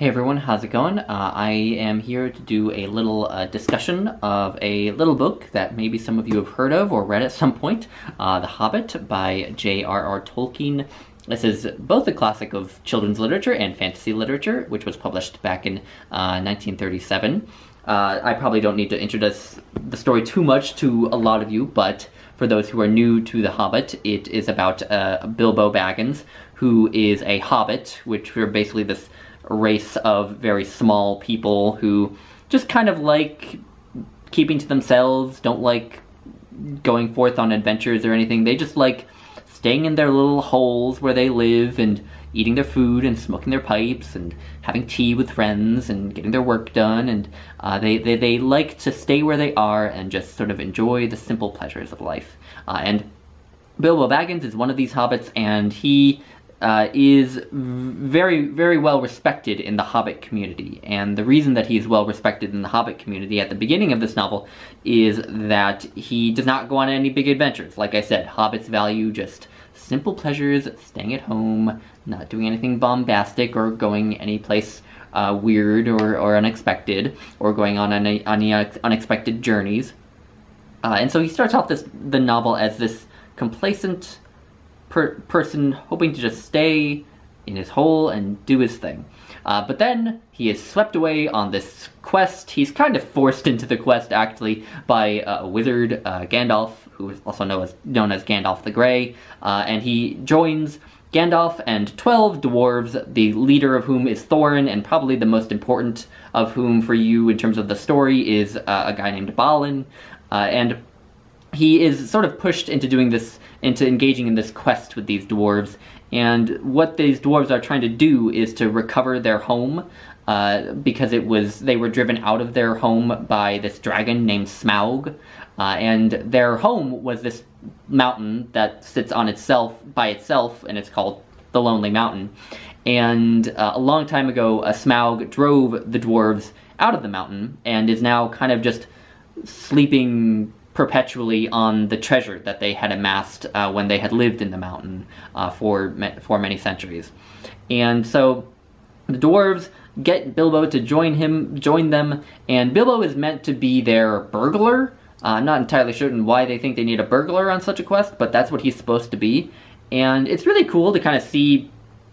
Hey everyone, how's it going? I am here to do a little discussion of a little book that maybe some of you have heard of or read at some point, The Hobbit by J.R.R. Tolkien. This is both a classic of children's literature and fantasy literature, which was published back in 1937. I probably don't need to introduce the story too much to a lot of you, but for those who are new to The Hobbit, it is about Bilbo Baggins, who is a hobbit, which are basically this race of very small people who just kind of like keeping to themselves, don't like going forth on adventures or anything. They just like staying in their little holes where they live and eating their food and smoking their pipes and having tea with friends and getting their work done, and they like to stay where they are and just sort of enjoy the simple pleasures of life. And Bilbo Baggins is one of these hobbits, and he is very, very well respected in the Hobbit community. And the reason that he's well respected in the Hobbit community at the beginning of this novel is that he does not go on any big adventures. Like I said, hobbits value just simple pleasures, staying at home, not doing anything bombastic or going any place weird or unexpected, or going on any unexpected journeys. And so he starts off the novel as this complacent person hoping to just stay in his hole and do his thing. But then he is swept away on this quest. He's kind of forced into the quest, actually, by a wizard, Gandalf, who is also known as Gandalf the Grey. And he joins Gandalf and 12 dwarves, the leader of whom is Thorin, and probably the most important of whom for you in terms of the story is a guy named Balin. And he is sort of pushed into engaging in this quest with these dwarves, and what these dwarves are trying to do is to recover their home, because they were driven out of their home by this dragon named Smaug, and their home was this mountain that sits on by itself, and it's called the Lonely Mountain. And a long time ago, Smaug drove the dwarves out of the mountain, and is now kind of just sleeping perpetually on the treasure that they had amassed when they had lived in the mountain for many centuries. And so the dwarves get Bilbo to join them, and Bilbo is meant to be their burglar. I'm not entirely certain why they think they need a burglar on such a quest, but that's what he's supposed to be. And it's really cool to kind of see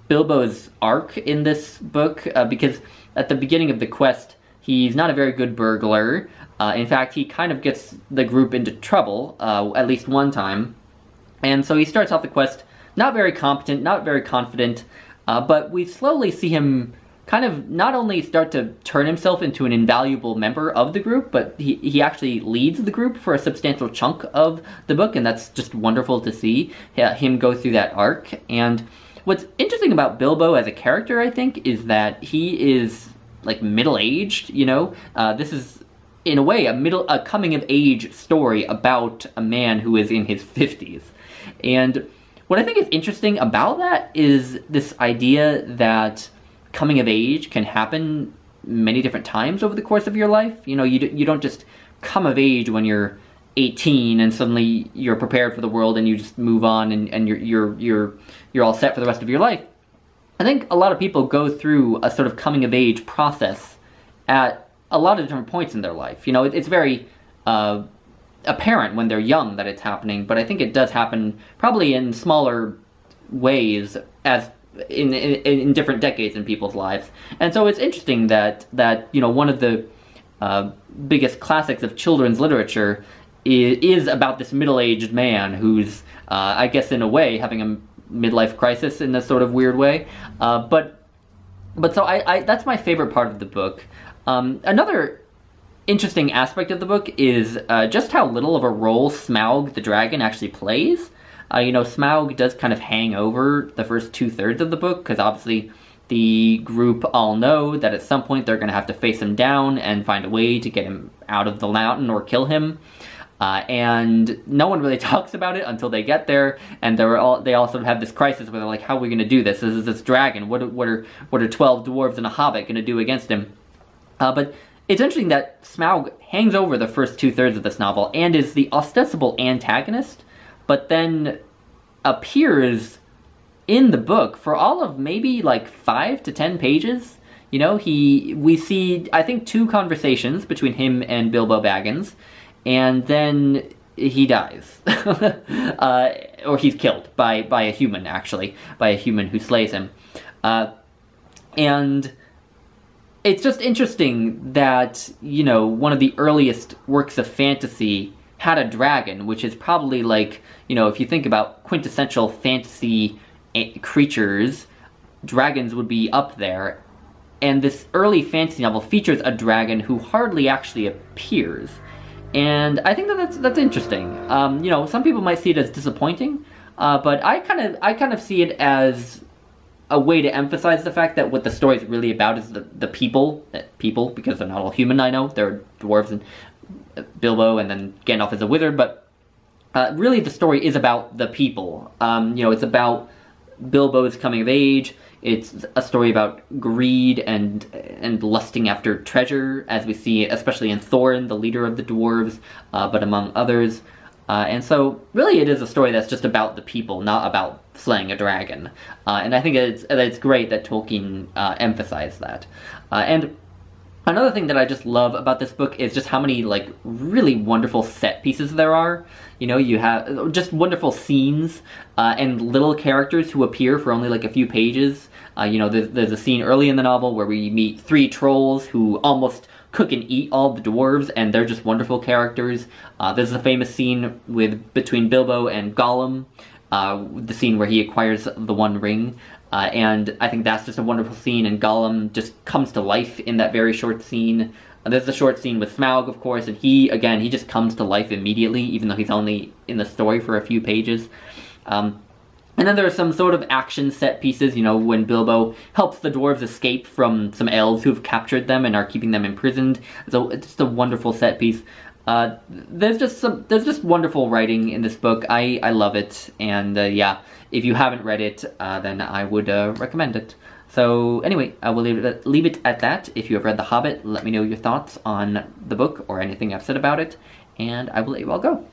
Bilbo's arc in this book, because at the beginning of the quest, he's not a very good burglar. In fact, he kind of gets the group into trouble, at least one time. And so he starts off the quest not very competent, not very confident, but we slowly see him kind of not only start to turn himself into an invaluable member of the group, but he actually leads the group for a substantial chunk of the book, and that's just wonderful to see him go through that arc. And what's interesting about Bilbo as a character, I think, is that he is like middle-aged, you know? This is, in a way, a coming-of-age story about a man who is in his 50s. And what I think is interesting about that is this idea that coming of age can happen many different times over the course of your life. You know, you don't just come of age when you're 18 and suddenly you're prepared for the world and you just move on and you're all set for the rest of your life. I think a lot of people go through a sort of coming of age process at a lot of different points in their life. You know, it's very apparent when they're young that it's happening, but I think it does happen probably in smaller ways as in different decades in people's lives. And so it's interesting that you know, one of the biggest classics of children's literature is about this middle-aged man who's, I guess in a way, having a midlife crisis in a sort of weird way. But so I that's my favorite part of the book. Another interesting aspect of the book is just how little of a role Smaug the dragon actually plays. You know, Smaug does kind of hang over the first 2/3 of the book, because obviously the group all know that at some point they're going to have to face him down and find a way to get him out of the mountain or kill him. And no one really talks about it until they get there, and they all sort of have this crisis where they're like, how are we going to do this? This is this dragon. What are 12 dwarves and a hobbit going to do against him? But it's interesting that Smaug hangs over the first 2/3 of this novel and is the ostensible antagonist, but then appears in the book for all of maybe like 5 to 10 pages. You know, we see, I think, 2 conversations between him and Bilbo Baggins, and then he dies. Or he's killed by a human, actually. By a human who slays him. And it's just interesting that, you know, one of the earliest works of fantasy had a dragon, which is probably like, you know, if you think about quintessential fantasy creatures, dragons would be up there. And this early fantasy novel features a dragon who hardly actually appears. And I think that's interesting. You know, some people might see it as disappointing, but I kind of see it as a way to emphasize the fact that what the story is really about is the people, because they're not all human, I know. They're dwarves and Bilbo, and then Gandalf is a wizard, but really the story is about the people. You know, it's about Bilbo's coming of age. It's a story about greed and lusting after treasure, as we see, especially in Thorin, the leader of the dwarves, but among others. And so, really, it is a story that's just about the people, not about slaying a dragon. And I think it's great that Tolkien emphasized that. And another thing that I just love about this book is just how many, like, really wonderful set pieces there are. You know, you have just wonderful scenes and little characters who appear for only, like, a few pages. You know, there's a scene early in the novel where we meet 3 trolls who almost cook and eat all the dwarves, and they're just wonderful characters. There's a famous scene between Bilbo and Gollum, the scene where he acquires the One Ring. And I think that's just a wonderful scene, and Gollum just comes to life in that very short scene. There's a short scene with Smaug, of course, and he just comes to life immediately, even though he's only in the story for a few pages. And then there are some sort of action set pieces, you know, when Bilbo helps the dwarves escape from some elves who've captured them and are keeping them imprisoned. So it's just a wonderful set piece. There's just wonderful writing in this book. I love it, and yeah, if you haven't read it, then I would recommend it. So anyway, I will leave it at that. If you have read The Hobbit, let me know your thoughts on the book or anything I've said about it, and I will let you all go.